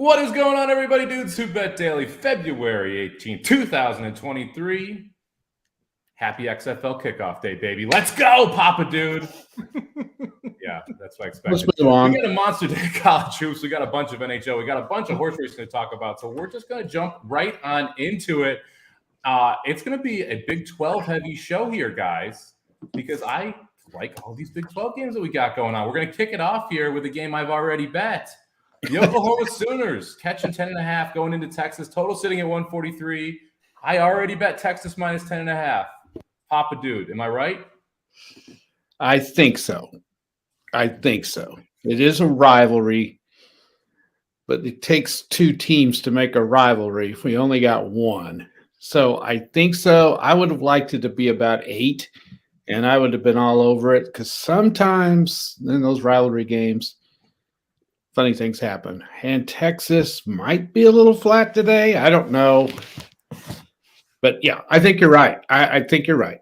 What is going on, everybody? Dudes Who Bet Daily, February 18, 2023. Happy XFL kickoff day, baby. Let's go, Papa Dude. Yeah, that's what I expected. We got a monster day of college hoops. We got a bunch of NHL. We got a bunch of horse racing to talk about. So we're just going to jump right on into it. It's going to be a Big 12 heavy show here, guys, because I like all these Big 12 games that we got going on. We're going to kick it off here with a game I've already bet. The Oklahoma Sooners catching 10.5 going into Texas. Total sitting at 143. I already bet Texas minus 10.5. Papa Dude, am I right? I think so. It is a rivalry, but it takes two teams to make a rivalry. If we only got one. So I think so. I would have liked it to be about 8, and I would have been all over it because sometimes in those rivalry games, funny things happen. And Texas might be a little flat today. I don't know. But, yeah, I think you're right. I think you're right.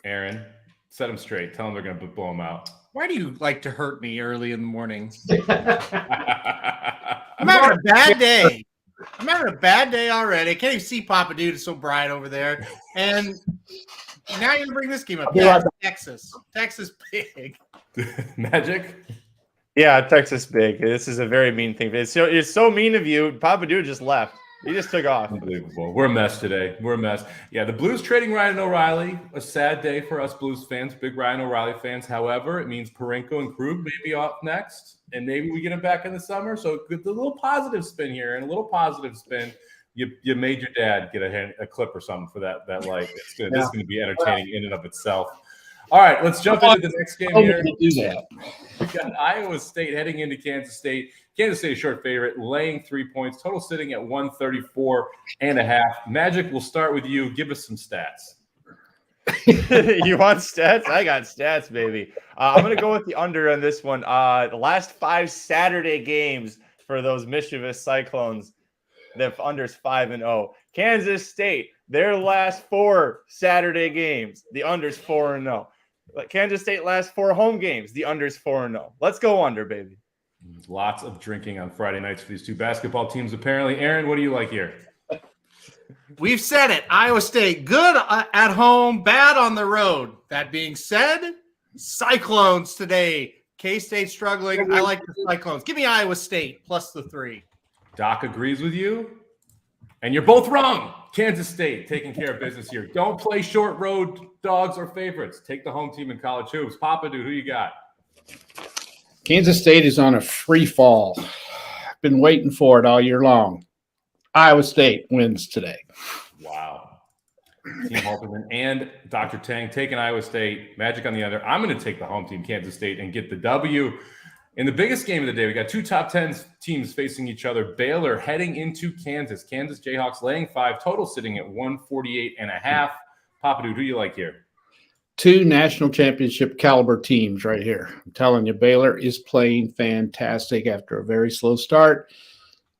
Aaron, set them straight. Tell them they're going to blow them out. Why do you like to hurt me early in the morning? I'm having a bad day. I'm having a bad day already. I can't even see Papa Dude. It's so bright over there. And now you're going to bring this game up. Yeah, Texas. Texas big. Magic? Yeah, Texas big. This is a very mean thing. It's so mean of you. Papa Dude just left. He just took off. Unbelievable. We're a mess today. We're a mess. Yeah, the Blues trading Ryan O'Reilly. A sad day for us Blues fans, big Ryan O'Reilly fans. However, it means Parenko and Krug may be off next, and maybe we get him back in the summer. So a little positive spin here, and a little positive spin. You made your dad get a clip or something for that light. This is going to be entertaining in and of itself. All right, let's jump into the next game here. We got Iowa State heading into Kansas State. Kansas State a short favorite, laying 3 points. Total sitting at 134.5. Magic, we'll start with you. Give us some stats. You want stats? I got stats, baby. I'm going to go with the under on this one. The last 5 Saturday games for those mischievous Cyclones, the under's 5-0. Kansas State, their last 4 Saturday games, the under's 4-0. Kansas State last 4 home games, the under's 4-0. Let's go under, baby. Lots of drinking on Friday nights for these two basketball teams, apparently. Aaron, what do you like here? We've said it. Iowa State, good at home, bad on the road. That being said, Cyclones today. K-State struggling. I like the Cyclones. Give me Iowa State plus the 3. Doc agrees with you, and you're both wrong. Kansas State taking care of business here. Don't play short road dogs or favorites. Take the home team in college hoops. Papa Dude, who you got? Kansas State is on a free fall. I've been waiting for it all year long. Iowa State wins today. Wow. Team Halterman and Dr. Tang taking Iowa State. Magic on the under. I'm going to take the home team, Kansas State, and get the W. In the biggest game of the day, we got 2 top 10 teams facing each other. Baylor heading into Kansas. Kansas Jayhawks laying 5. Total sitting at 148.5. Papa Dude, who do you like here? 2 national championship caliber teams right here. I'm telling you, Baylor is playing fantastic after a very slow start.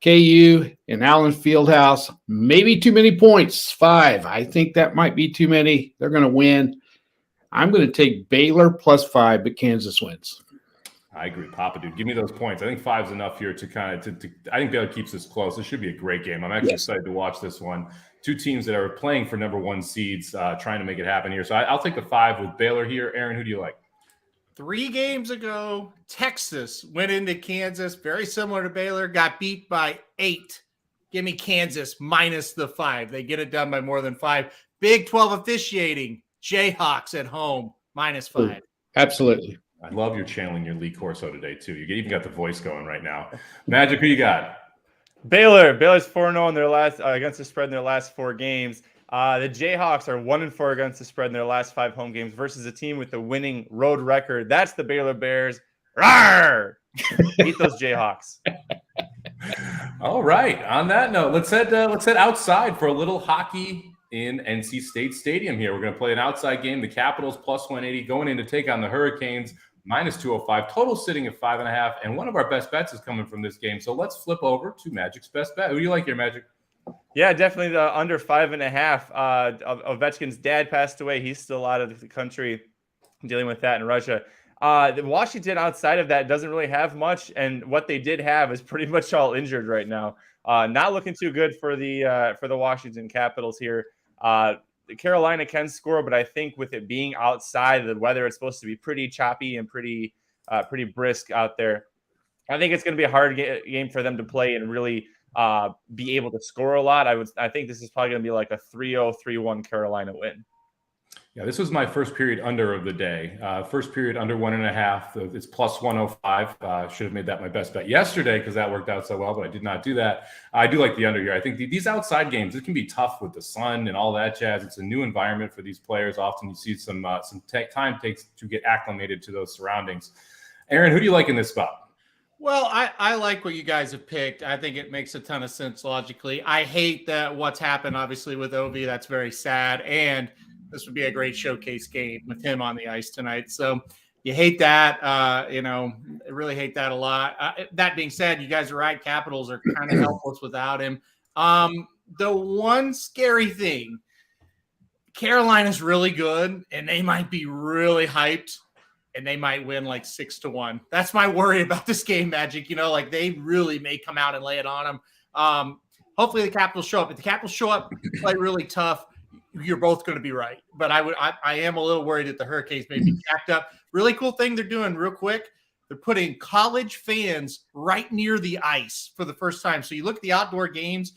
KU and Allen Fieldhouse, maybe too many points, 5. I think that might be too many. They're going to win. I'm going to take Baylor plus 5, but Kansas wins. I agree, Papa Dude. Give me those points. I think 5's enough here to kind of I think Baylor keeps this close. This should be a great game. I'm actually excited to watch this one. 2 teams that are playing for number 1 seeds, trying to make it happen here. So I'll take the 5 with Baylor here. Aaron, who do you like? 3 games ago, Texas went into Kansas, very similar to Baylor, got beat by 8. Give me Kansas minus the 5. They get it done by more than 5. Big 12 officiating, Jayhawks at home, minus 5. Absolutely. I love your channeling your Lee Corso today, too. You even got the voice going right now. Magic, who you got? Baylor's 4-0 in their last against the spread in their last 4 games. The Jayhawks are 1-4 against the spread in their last 5 home games versus a team with a winning road record. That's the Baylor Bears. Rawr! Beat those Jayhawks. All right. On that note, let's head outside for a little hockey in NC State Stadium here. We're going to play an outside game. The Capitals plus 180 going in to take on the Hurricanes. minus 205. Total sitting at 5.5. And one of our best bets is coming from this game. So let's flip over to Magic's best bet. Who do you like here, Magic? Yeah, definitely the under 5.5. Ovechkin's dad passed away. He's still out of the country dealing with that in Russia. The Washington outside of that doesn't really have much, and what they did have is pretty much all injured right now. Not looking too good for the Washington Capitals here. Carolina can score, but I think with it being outside, the weather it's supposed to be pretty choppy and pretty brisk out there. I think it's going to be a hard game for them to play and really be able to score a lot. I think this is probably going to be like a 3-0, 3-1 Carolina win. Yeah, this was my first period under of the day. First period under 1.5. It's plus 105. Should have made that my best bet yesterday because that worked out so well, but I did not do that. I do like the under here. I think these outside games, it can be tough with the sun and all that jazz. It's a new environment for these players. Often you see some time takes to get acclimated to those surroundings. Aaron, who do you like in this spot? Well, I like what you guys have picked. I think it makes a ton of sense logically. I hate that what's happened, obviously, with Ovi. That's very sad. And this would be a great showcase game with him on the ice tonight. So you hate that. I really hate that a lot. That being said, you guys are right. Capitals are kind of helpless without him. The one scary thing, Carolina's really good, and they might be really hyped. And they might win like 6-1. That's my worry about this game, Magic. Like they really may come out and lay it on them. Hopefully the Capitals show up. If the Capitals show up, play really tough, you're both going to be right. But I am a little worried that the Hurricanes may be jacked up. Really cool thing they're doing real quick. They're putting college fans right near the ice for the first time. So you look at the outdoor games,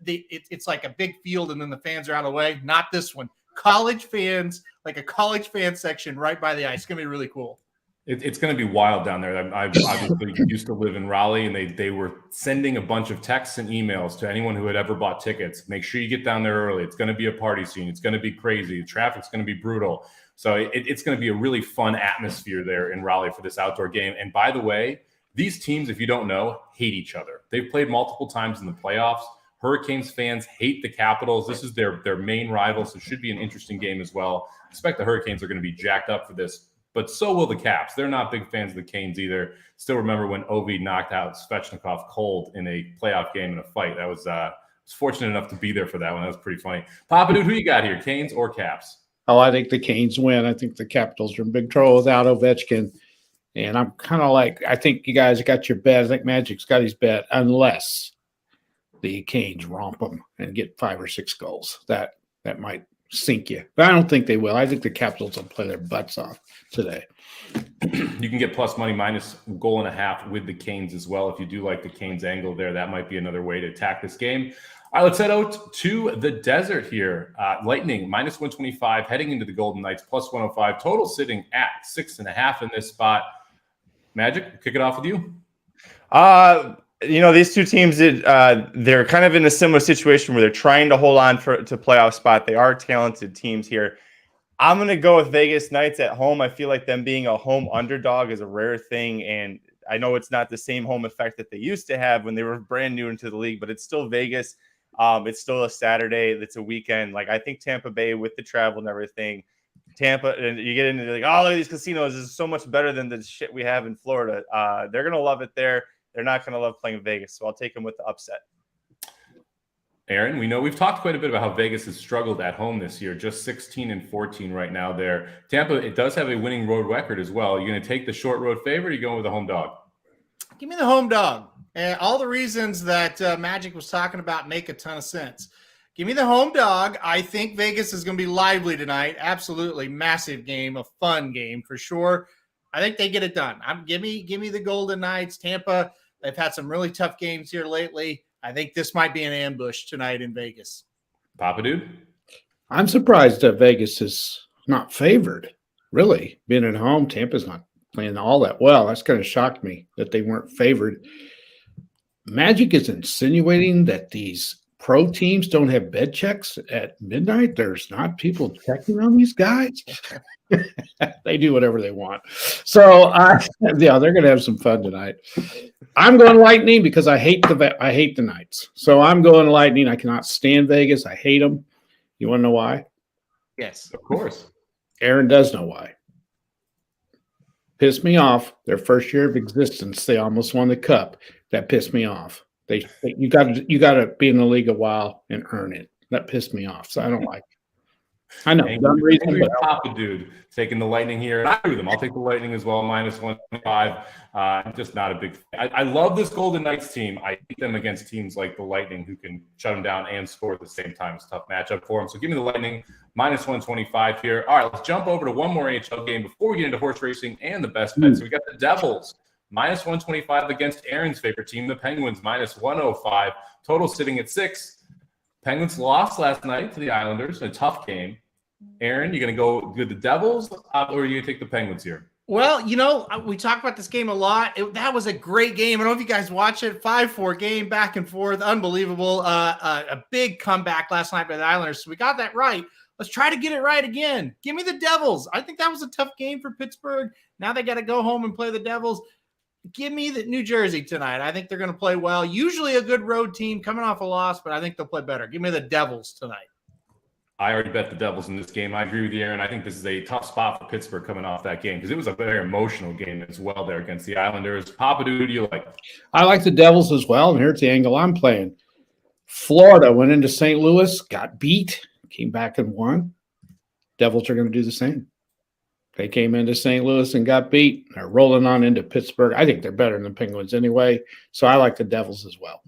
it's like a big field and then the fans are out of the way. Not this one. College fans, like a college fan section right by the ice. It's going to be really cool. It's going to be wild down there. I obviously used to live in Raleigh, and they were sending a bunch of texts and emails to anyone who had ever bought tickets. Make sure you get down there early. It's going to be a party scene. It's going to be crazy. The traffic's going to be brutal. So it's going to be a really fun atmosphere there in Raleigh for this outdoor game. And by the way, these teams, if you don't know, hate each other. They've played multiple times in the playoffs. Hurricanes fans hate the Capitals. This is their main rival, so it should be an interesting game as well. I expect the Hurricanes are going to be jacked up for this, but so will the Caps. They're not big fans of the Canes either. Still remember when Ovi knocked out Svechnikov cold in a playoff game in a fight. That was fortunate enough to be there for that one. That was pretty funny. Papa Dude, who you got here, Canes or Caps? Oh, I think the Canes win. I think the Capitals are in big trouble without Ovechkin. And I'm kind of like, I think you guys got your bet. I think Magic's got his bet, unless the Canes romp them and get 5 or 6 goals. That might sink you. But I don't think they will. I think the Capitals will play their butts off today. You can get plus money minus -1.5 with the Canes as well. If you do like the Canes angle there, that might be another way to attack this game. All right, let's head out to the desert here. Lightning -125 heading into the Golden Knights plus 105. Total sitting at 6.5 in this spot. Magic, kick it off with you. These two teams, they're kind of in a similar situation where they're trying to hold on to playoff spot. They are talented teams here. I'm going to go with Vegas Knights at home. I feel like them being a home underdog is a rare thing, and I know it's not the same home effect that they used to have when they were brand new into the league, but it's still Vegas. It's still a Saturday. It's a weekend. Like, I think Tampa Bay with the travel and everything, Tampa, and you get into like, oh, look at these casinos. This is so much better than the shit we have in Florida. They're going to love it there. They're not going to love playing Vegas, so I'll take them with the upset. Aaron, we know we've talked quite a bit about how Vegas has struggled at home this year, just 16-14 right now there. Tampa, it does have a winning road record as well. Are you going to take the short road favor, or are you going with the home dog? Give me the home dog. And all the reasons that Magic was talking about make a ton of sense. Give me the home dog. I think Vegas is going to be lively tonight. Absolutely massive game, a fun game for sure. I think they get it done. Give me the Golden Knights. Tampa, they've had some really tough games here lately. I think this might be an ambush tonight in Vegas. Papa Dude? I'm surprised that Vegas is not favored. Really, being at home, Tampa's not playing all that well. That's kind of shocked me that they weren't favored. Magic is insinuating that these pro teams don't have bed checks at midnight. There's not people checking on these guys. They do whatever they want. So, they're going to have some fun tonight. I'm going Lightning because I hate the Knights. So I'm going Lightning. I cannot stand Vegas. I hate them. You want to know why? Yes, Of course. Aaron does know why. Pissed me off. Their first year of existence, they almost won the cup. That pissed me off. You got to be in the league a while and earn it. That pissed me off. So I don't like it. I know. Angry Papa Dude taking the Lightning here. I agree with them. I'll take the Lightning as well, -125. I'm just not a big fan. I love this Golden Knights team. I hate them against teams like the Lightning who can shut them down and score at the same time. It's a tough matchup for them. So give me the Lightning, -125 here. All right, let's jump over to one more NHL game before we get into horse racing and the best bets. So we got the Devils, -125 against Aaron's favorite team, the Penguins, -105. Total sitting at 6. Penguins lost last night to the Islanders, a tough game. Aaron, you going to go with the Devils or are you going to take the Penguins here? Well, we talk about this game a lot. That was a great game. I don't know if you guys watch it. 5-4 game, back and forth. Unbelievable. A big comeback last night by the Islanders. So we got that right. Let's try to get it right again. Give me the Devils. I think that was a tough game for Pittsburgh. Now they got to go home and play the Devils. Give me the New Jersey tonight. I think they're going to play well. Usually a good road team coming off a loss, but I think they'll play better. Give me the Devils tonight. I already bet the Devils in this game. I agree with you, Aaron. I think this is a tough spot for Pittsburgh coming off that game because it was a very emotional game as well there against the Islanders. Papa, who do you like? I like the Devils as well, and here's the angle I'm playing. Florida went into St. Louis, got beat, came back and won. Devils are going to do the same. They came into St. Louis and got beat. They're rolling on into Pittsburgh. I think they're better than the Penguins anyway, so I like the Devils as well.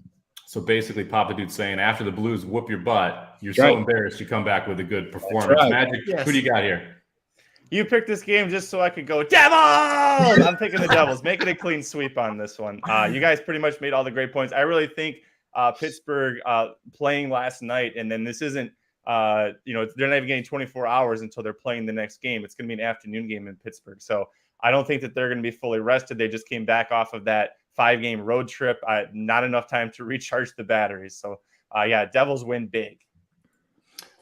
So basically, Papa Dude's saying after the Blues whoop your butt, you're so embarrassed you come back with a good performance. Right. Magic, who do you got here? You picked this game just so I could go, Devils! I'm picking the Devils. Making a clean sweep on this one. You guys pretty much made all the great points. I really think Pittsburgh playing last night, and then this isn't, they're not even getting 24 hours until they're playing the next game. It's going to be an afternoon game in Pittsburgh. So I don't think that they're going to be fully rested. They just came back off of that 5-game road trip. Not enough time to recharge the batteries. So, Devils win big.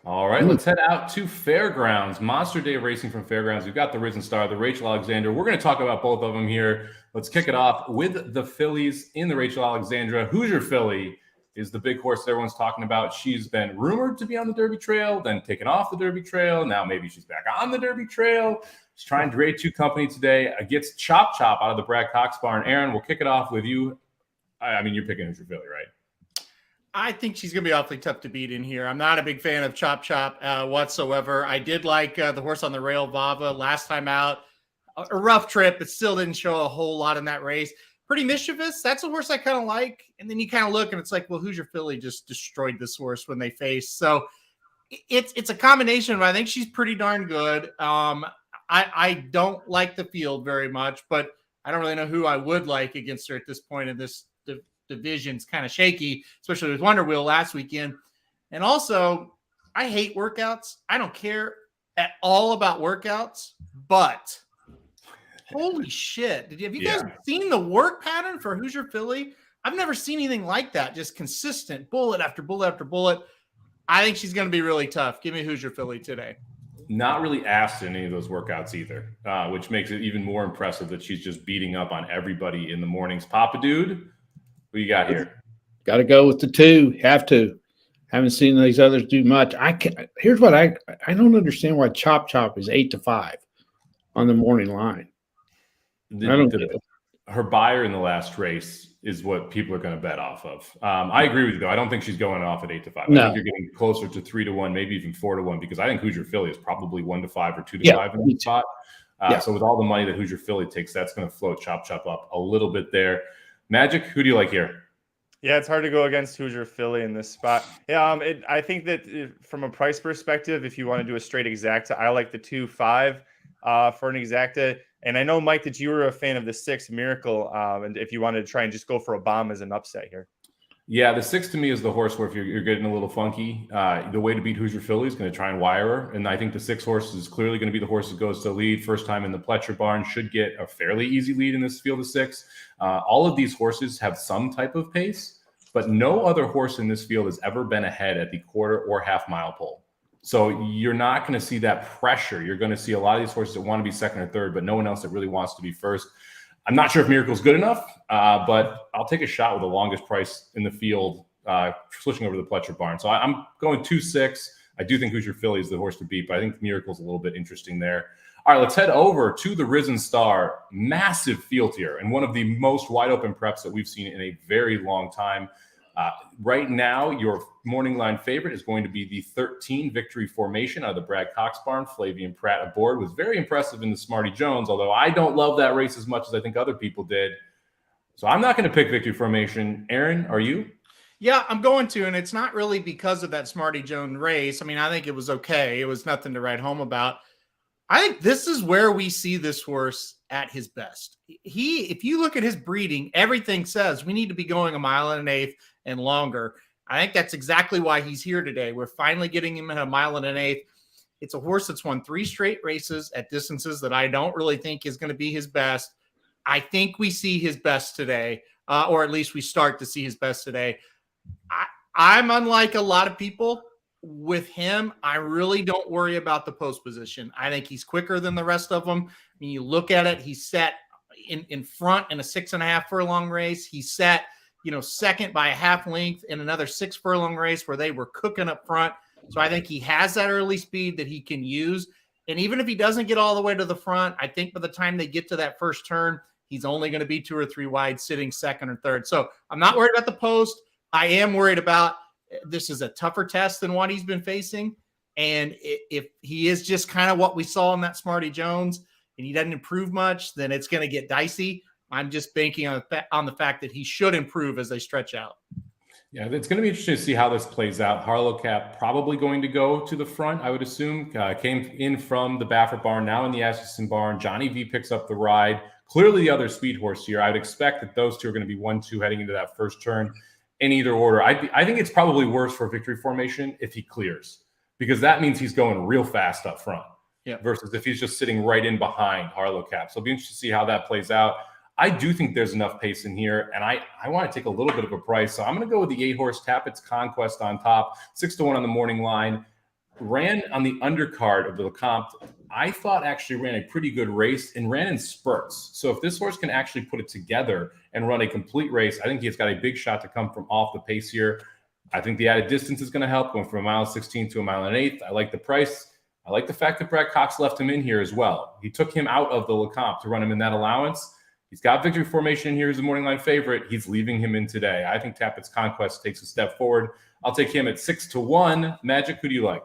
All right, let's head out to Fairgrounds. Monster Day of Racing from Fairgrounds. We've got the Risen Star, the Rachel Alexandra. We're going to talk about both of them here. Let's kick it off with the fillies in the Rachel Alexandra. Hoosier Filly is the big horse that everyone's talking about. She's been rumored to be on the Derby Trail, then taken off the Derby Trail. Now maybe she's back on the Derby Trail. She's trying to grade 2 company today. Gets Chop out of the Brad Cox barn. Aaron, we'll kick it off with you. I mean, you're picking Hoosier Filly, right? I think she's going to be awfully tough to beat in here. I'm not a big fan of Chop whatsoever. I did like the horse on the rail, Vava, last time out. A rough trip, but still didn't show a whole lot in that race. Pretty mischievous. That's a horse I kind of like. And then you kind of look and it's like, well, Hoosier Filly just destroyed this horse when they faced. So it's a combination, but I think she's pretty darn good. I don't like the field very much, but I don't really know who I would like against her at this point in this division's kind of shaky, especially with Wonder Wheel last weekend. And also, I hate workouts. I don't care at all about workouts, but holy shit. Have you guys seen the work pattern for Hoosier Filly? I've never seen anything like that. Just consistent bullet after bullet after bullet. I think she's going to be really tough. Give me Hoosier Filly today. Not really asked in any of those workouts either, which makes it even more impressive that she's just beating up on everybody in the mornings. Papa Dude, who you got here? Got to go with the 2. Have to. Haven't seen these others do much. Here's what I don't understand why Chop is 8-5 on the morning line. Her buyer in the last race is what people are going to bet off of. I agree with you, though. I don't think she's going off at 8-5. No. I think you're getting closer to 3-1, maybe even 4-1, because I think Hoosier Filly is probably 1-5 or 2-5 in that spot. So with all the money that Hoosier Filly takes, that's going to float Chop up a little bit there. Magic, who do you like here? Yeah, it's hard to go against Hoosier Filly in this spot. Yeah, I think that from a price perspective, if you want to do a straight exacta, I like the 2-5 for an exacta. And I know, Mike, that you were a fan of the 6 Miracle, and if you wanted to try and just go for a bomb as an upset here. Yeah, the 6 to me is the horse where if you're getting a little funky, the way to beat Hoosier Filly is going to try and wire her. And I think the 6 horse is clearly going to be the horse that goes to lead. First time in the Pletcher barn, should get a fairly easy lead in this field of 6. All of these horses have some type of pace, but no other horse in this field has ever been ahead at the quarter or half mile pole. So you're not going to see that pressure. You're going to see a lot of these horses that want to be second or third, but no one else that really wants to be first. I'm not sure if Miracle's good enough, but I'll take a shot with the longest price in the field, switching over to the Pletcher barn. So I'm going 2-6. I do think Hoosier Filly is the horse to beat, but I think Miracle's a little bit interesting there. All right, let's head over to the Risen Star. Massive field here, and one of the most wide open preps that we've seen in a very long time. Right now, your morning line favorite is going to be the 13 Victory Formation out of the Brad Cox barn. Flavian Pratt aboard was very impressive in the Smarty Jones, although I don't love that race as much as I think other people did. So I'm not going to pick Victory Formation. Aaron, are you? Yeah, I'm going to, and it's not really because of that Smarty Jones race. I mean, I think it was okay. It was nothing to write home about. I think this is where we see this horse at his best. If you look at his breeding, everything says we need to be going 1.1 1/8 and longer. I think that's exactly why he's here today. We're finally getting him at 1.1 1/8. It's a horse that's won 3 straight races at distances that I don't really think is going to be his best. I think we see his best today, or at least we start to see his best today. I'm unlike a lot of people. With him, I really don't worry about the post position. I think he's quicker than the rest of them. I mean, you look at it, he's set in front in a 6.5 furlong race. He's set, second by a half length in another 6 furlong race where they were cooking up front. So I think he has that early speed that he can use. And even if he doesn't get all the way to the front, I think by the time they get to that first turn, he's only going to be 2 or 3 wide, sitting second or third. So I'm not worried about the post. I am worried about this is a tougher test than what he's been facing. And if he is just kind of what we saw in that Smarty Jones and he doesn't improve much, then it's going to get dicey. I'm just banking on the fact that he should improve as they stretch out. Yeah, it's going to be interesting to see how this plays out. Harlow Cap probably going to go to the front, I would assume. Came in from the Baffert barn, now in the Atchison barn. Johnny V picks up the ride. Clearly the other speed horse here. I would expect that those two are going to be 1-2 heading into that first turn in either order. I think it's probably worse for Victory Formation if he clears, because that means he's going real fast up front versus if he's just sitting right in behind Harlow Cap. So it'll be interesting to see how that plays out. I do think there's enough pace in here, and I want to take a little bit of a price. So I'm going to go with the 8-horse Tappett's Conquest on top, 6-1 on the morning line. Ran on the undercard of the Lecomte. I thought actually ran a pretty good race and ran in spurts. So if this horse can actually put it together and run a complete race, I think he's got a big shot to come from off the pace here. I think the added distance is going to help, going from 1.16 to 1.1 1/8. I like the price. I like the fact that Brad Cox left him in here as well. He took him out of the Lecomte to run him in that allowance. He's got Victory Formation here as a morning line favorite. He's leaving him in today. I think Tappett's Conquest takes a step forward. I'll take him at 6-1. Magic, who do you like?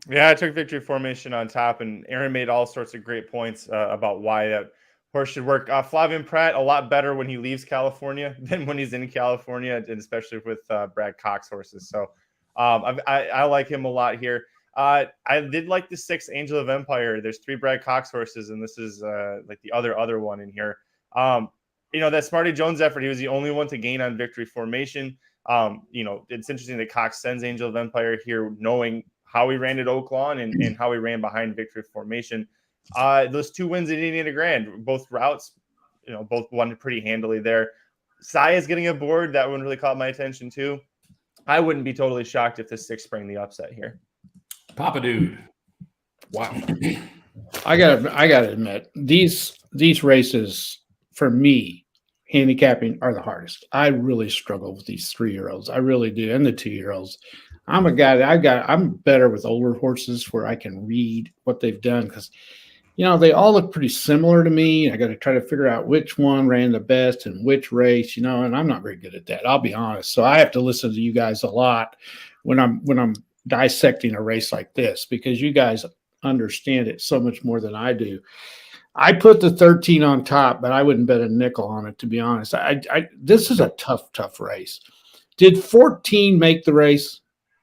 Yeah, I took Victory Formation on top, and Aaron made all sorts of great points about why that horse should work. Flavian Pratt, a lot better when he leaves California than when he's in California, and especially with Brad Cox horses. So I like him a lot here. I did like the 6 Angel of Empire. There's 3 Brad Cox horses, and this is like the other one in here. That Smarty Jones effort, he was the only one to gain on Victory Formation. It's interesting that Cox sends Angel of Empire here knowing how he ran at Oaklawn and how he ran behind Victory Formation. Those 2 wins at Indiana Grand, both routes, both won pretty handily there. Sai is getting aboard. That one really caught my attention too. I wouldn't be totally shocked if the 6 sprang the upset here. Papa Dude. Wow. I gotta admit, these races for me, handicapping, are the hardest. I really struggle with these 3-year-olds. I really do, and the 2-year-olds. I'm a guy that I'm better with older horses where I can read what they've done because, they all look pretty similar to me. I got to try to figure out which one ran the best in which race, and I'm not very good at that. I'll be honest. So I have to listen to you guys a lot when I'm dissecting a race like this because you guys understand it so much more than I do. I put the 13 on top, but I wouldn't bet a nickel on it, to be honest. This is a tough race. Did 14 make the race?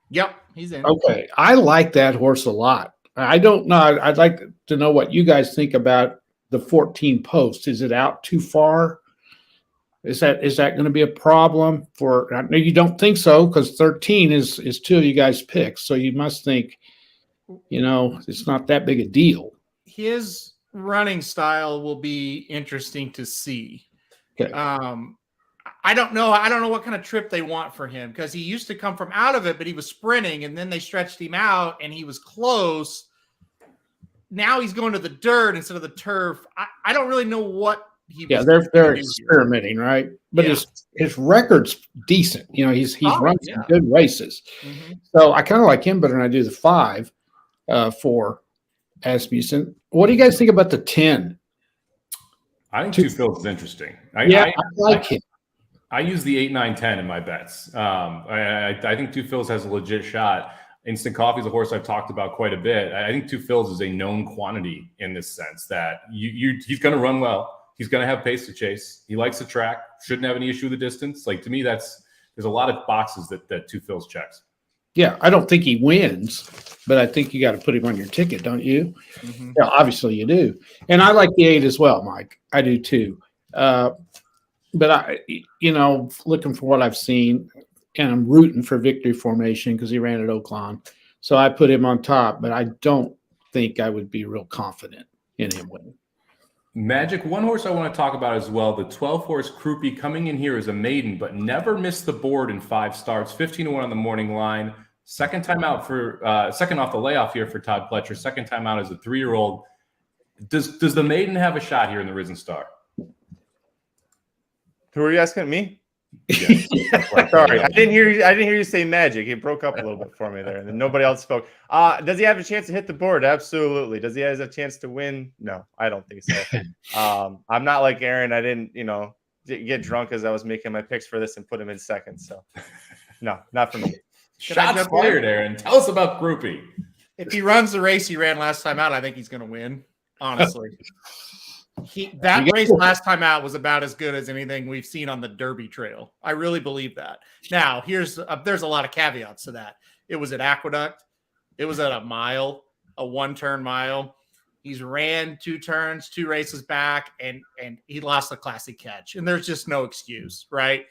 Yep, he's in. Okay, I like that horse a lot. I don't know. I'd like to know what you guys think about the 14 post. Is it out too far? Is that going to be a problem for? I know you don't think so because 13 is 2 of you guys' picks, so you must think, it's not that big a deal. His running style will be interesting to see. Okay. I don't know. I don't know what kind of trip they want for him because he used to come from out of it, but he was sprinting and then they stretched him out and he was close. Now he's going to the dirt instead of the turf. I don't really know what he was. Yeah, they're experimenting, right? But his record's decent. He's run some good races. Mm-hmm. So I kind of like him better than I do the 5 for Asmussen. What do you guys think about the 10? I think Two Phils is interesting. I like him. I use the 8, 9, 10 in my bets. I think Two Phils has a legit shot. Instant Coffee is a horse I've talked about quite a bit. I think Two Phils is a known quantity in this sense that he's going to run well. He's going to have pace to chase. He likes the track. Shouldn't have any issue with the distance. Like, to me, there's a lot of boxes that Two Phils checks. Yeah, I don't think he wins, but I think you got to put him on your ticket, don't you? Mm-hmm. Yeah, obviously you do. And I like the 8 as well, Mike. I do too. But I, looking for what I've seen, and I'm rooting for Victory Formation because he ran at Oaklawn. So I put him on top, but I don't think I would be real confident in him winning. Magic, one horse I want to talk about as well, the 12-horse Croupi coming in here as a maiden, but never missed the board in 5 starts, 15-1 on the morning line. Second time out second off the layoff here for Todd Pletcher. Second time out as a 3-year-old. Does the maiden have a shot here in the Risen Star? Who are you asking? Me? Yes. Sorry, I didn't hear you say Magic. It broke up a little bit for me there, and then nobody else spoke. Does he have a chance to hit the board? Absolutely. Does he have a chance to win? No, I don't think so. I'm not like Aaron. I didn't, get drunk as I was making my picks for this and put him in second. So, no, not for me. Shots fired, Aaron. Tell us about Croupi. If he runs the race he ran last time out, I think he's going to win. Honestly, that race last time out was about as good as anything we've seen on the Derby Trail. I really believe that. Now, there's a lot of caveats to that. It was at Aqueduct. It was at a mile, a 1-turn mile. He's ran 2 turns, 2 races back, and he lost the Classic Catch. And there's just no excuse, right?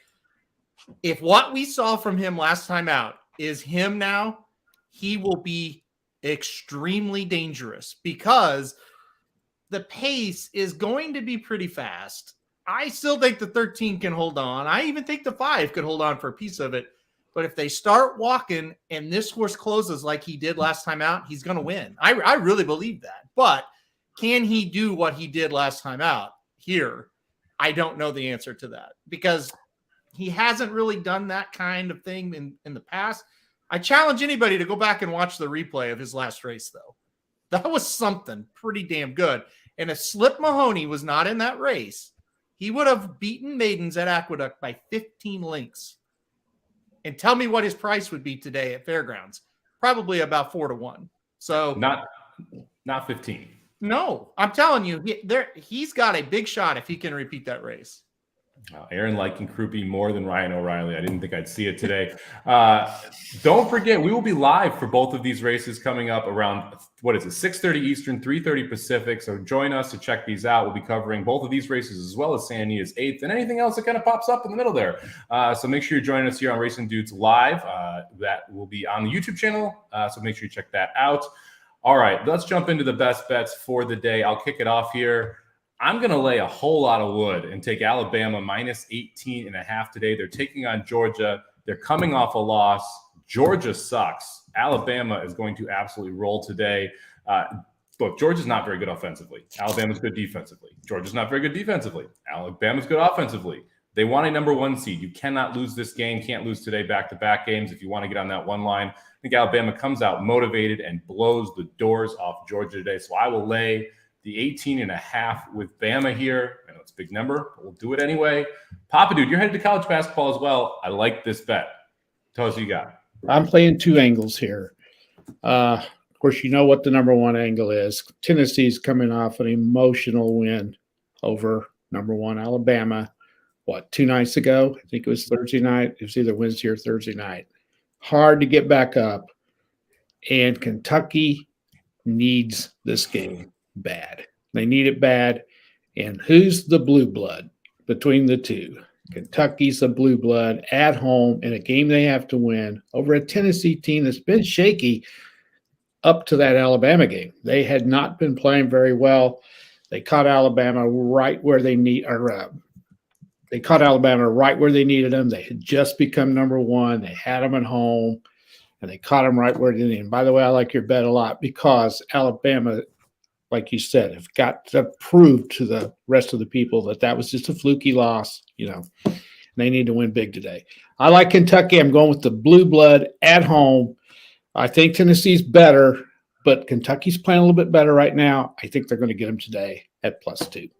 If what we saw from him last time out is him now, he will be extremely dangerous because the pace is going to be pretty fast. I still think the 13 can hold on. I even think the 5 could hold on for a piece of it. But if they start walking and this horse closes like he did last time out, he's going to win. I really believe that. But can he do what he did last time out here? I don't know the answer to that because he hasn't really done that kind of thing in the past. I challenge anybody to go back and watch the replay of his last race, though. That was something pretty damn good. And if Slip Mahoney was not in that race, he would have beaten Maidens at Aqueduct by 15 lengths. And tell me what his price would be today at Fairgrounds. Probably about 4-1. So not 15. No, I'm telling you, he's got a big shot if he can repeat that race. Aaron liking Croupi more than Ryan O'Reilly. I didn't think I'd see it today. Don't forget, we will be live for both of these races coming up around, 6:30 Eastern, 3:30 Pacific. So join us to check these out. We'll be covering both of these races as well as Santa Anita's 8th and anything else that kind of pops up in the middle there. So make sure you're joining us here on Racing Dudes Live. That will be on the YouTube channel. So make sure you check that out. All right, let's jump into the best bets for the day. I'll kick it off here. I'm going to lay a whole lot of wood and take Alabama minus 18.5 today. They're taking on Georgia. They're coming off a loss. Georgia sucks. Alabama is going to absolutely roll today. Look, Georgia's not very good offensively. Alabama's good defensively. Georgia's not very good defensively. Alabama's good offensively. They want a number 1 seed. You cannot lose this game. Can't lose today back-to-back games if you want to get on that one line. I think Alabama comes out motivated and blows the doors off Georgia today. So I will lay the 18.5 with Bama here. I know it's a big number, but we'll do it anyway. Papa Dude, you're headed to college basketball as well. I like this bet. Tell us what you got. I'm playing 2 angles here. Of course, you know what the number 1 angle is. Tennessee's coming off an emotional win over number 1 Alabama. 2 nights ago? I think it was Thursday night. It was either Wednesday or Thursday night. Hard to get back up. And Kentucky needs this game bad. They need it bad. And who's the blue blood between the two? Kentucky's the blue blood at home in a game they have to win over a Tennessee team that's been shaky up to that Alabama game. They had not been playing very well. They caught Alabama right where they needed them. They had just become number 1. They had them at home, and they caught them right where they needed them. By the way, I like your bet a lot because Alabama, like you said, have got to prove to the rest of the people that was just a fluky loss. They need to win big today. I like Kentucky. I'm going with the blue blood at home. I think Tennessee's better, but Kentucky's playing a little bit better right now. I think they're going to get them today at +2.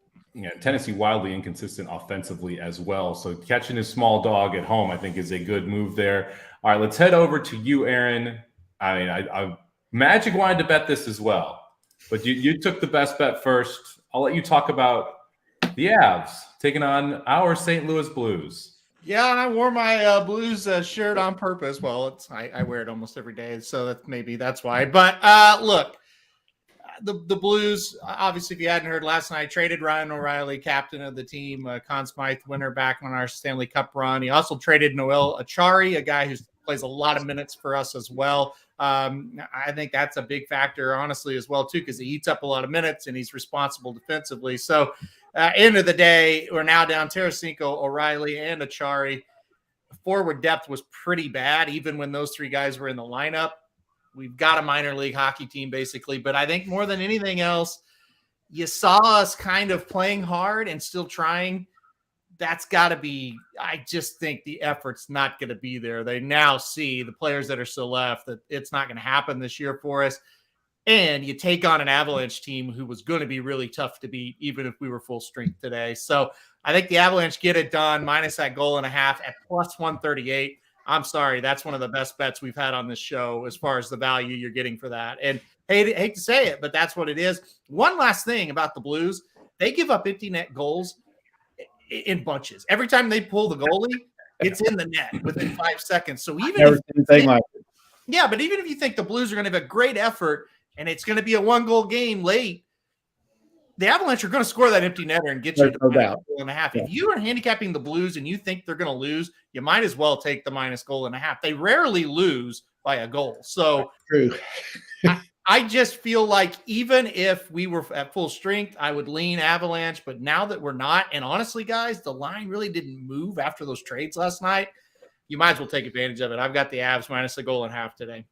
Tennessee wildly inconsistent offensively as well. So catching his small dog at home, I think, is a good move there. All right, let's head over to you, Aaron. I mean, I Magic wanted to bet this as well, but you took the best bet first. I'll let you talk about the Avs taking on our St. Louis Blues. Yeah, and I wore my Blues shirt on purpose. Well, I wear it almost every day, so that's why. But look, the Blues, obviously, if you hadn't heard last night, traded Ryan O'Reilly, captain of the team, Conn Smythe winner back on our Stanley Cup run. He also traded Noel Achari, a guy who plays a lot of minutes for us as well. I think that's a big factor, honestly, as well, too, because he eats up a lot of minutes and he's responsible defensively. So, end of the day, we're now down Tarasenko, O'Reilly, and Achari. Forward depth was pretty bad, even when those three guys were in the lineup. We've got a minor league hockey team, basically. But I think more than anything else, you saw us kind of playing hard and still trying. That's got to be – I just think the effort's not going to be there. They now see, the players that are still left, that it's not going to happen this year for us. And you take on an Avalanche team who was going to be really tough to beat, even if we were full strength today. So I think the Avalanche get it done, minus that goal and a half at plus 138. I'm sorry, that's one of the best bets we've had on this show as far as the value you're getting for that. And hate to say it, but that's what it is. One last thing about the Blues, they give up empty net goals in bunches. Every time they pull the goalie, it's in the net within 5 seconds. So even but even if you think the Blues are going to have a great effort and it's going to be a 1-goal game late, the Avalanche are going to score that empty netter and get you to minus goal and a half. If you are handicapping the Blues and you think they're going to lose, you might as well take the minus goal and a half. They rarely lose by a goal. So true. I just feel like even if we were at full strength, I would lean Avalanche. But now that we're not, and honestly, guys, the line really didn't move after those trades last night. You might as well take advantage of it. I've got the Avs minus a goal and a half today.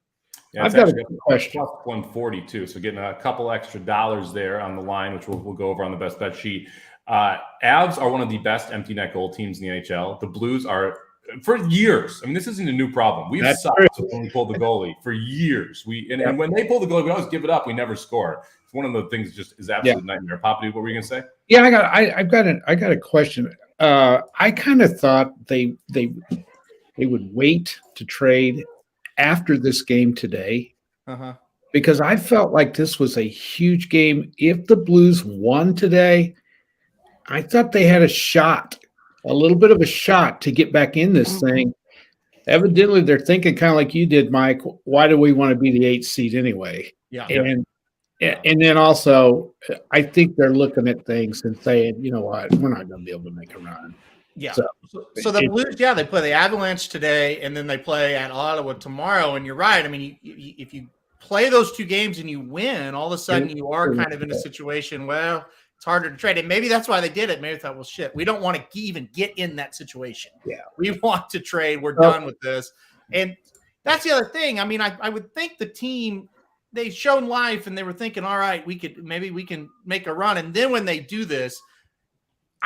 Yeah, I've got a question. Plus 142, so getting a couple extra dollars there on the line, which we'll go over on the best bet sheet. Avs are one of the best empty net goal teams in the NHL. The Blues are, for years. I mean, this isn't a new problem. We've sucked when we pull the goalie for years. And when they pull the goalie, we always give it up. We never score. It's one of the things that just is absolute nightmare. Papa, what were you gonna say? Yeah, I got a question. I kind of thought they would wait to trade after this game today, because I felt like this was a huge game. If the Blues won today, I thought they had a little bit of a shot to get back in this thing. Evidently, they're thinking kind of like you did, Mike. Why do we want to be the 8th seed anyway? Yeah. And then also, I think they're looking at things and saying, you know what, we're not going to be able to make a run. Yeah. So the Blues, they play the Avalanche today, and then they play at Ottawa tomorrow. And you're right. I mean, if you play those two games and you win, all of a sudden you are kind of in a situation, well, it's harder to trade. And maybe that's why they did it. Maybe they thought, well, shit, we don't want to even get in that situation. Yeah. We want to trade. We're done with this. And that's the other thing. I mean, I would think the team, they've shown life and they were thinking, all right, we can make a run. And then when they do this,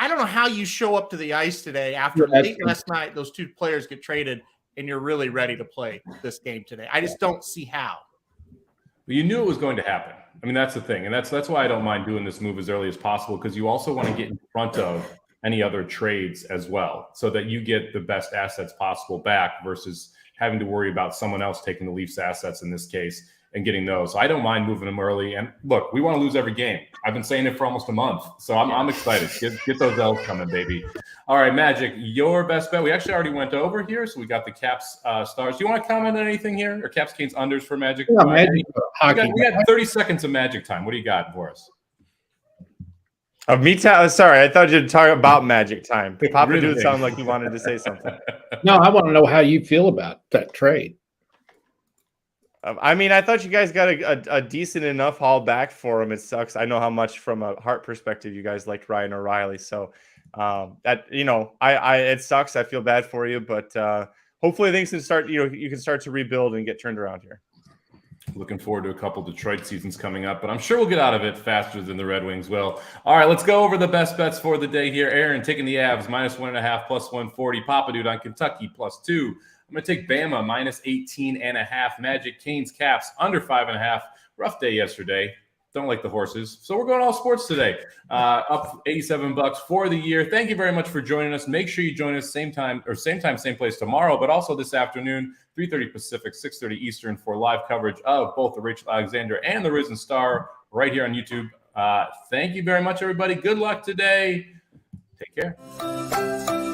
I don't know how you show up to the ice today after late last night, those two players get traded, and you're really ready to play this game today. I just don't see how. Well, you knew it was going to happen. I mean, that's the thing. And that's why I don't mind doing this move as early as possible, because you also want to get in front of any other trades as well, so that you get the best assets possible back versus having to worry about someone else taking the Leafs assets in this case and getting those. So I don't mind moving them early. And look, we want to lose every game. I've been saying it for almost a month. So I'm excited. Get those L's coming, baby. All right, Magic, your best bet. We actually already went over here. So we got the Caps stars. Do you want to comment on anything here? Or Caps Canes unders for Magic? Yeah, Magic we got 30 seconds of Magic time. What do you got for us? Sorry, I thought you'd talk about Magic time. Papa Dude sounded like you wanted to say something. No, I want to know how you feel about that trade. I mean, I thought you guys got a decent enough haul back for him. It sucks. I know how much from a heart perspective you guys liked Ryan O'Reilly. So that, it sucks. I feel bad for you, but hopefully things can start, you can start to rebuild and get turned around here. Looking forward to a couple Detroit seasons coming up, but I'm sure we'll get out of it faster than the Red Wings will. All right, let's go over the best bets for the day here. Aaron taking the Avs minus 1.5 plus 140. Papa Dude on Kentucky plus 2. I'm going to take Bama minus 18.5. Magic, Canes, Caps under 5.5. Rough day yesterday. Don't like the horses. So we're going all sports today. Up $87 for the year. Thank you very much for joining us. Make sure you join us same time, same place tomorrow, but also this afternoon, 3:30 Pacific, 6:30 Eastern for live coverage of both the Rachel Alexandra and the Risen Star right here on YouTube. Thank you very much, everybody. Good luck today. Take care.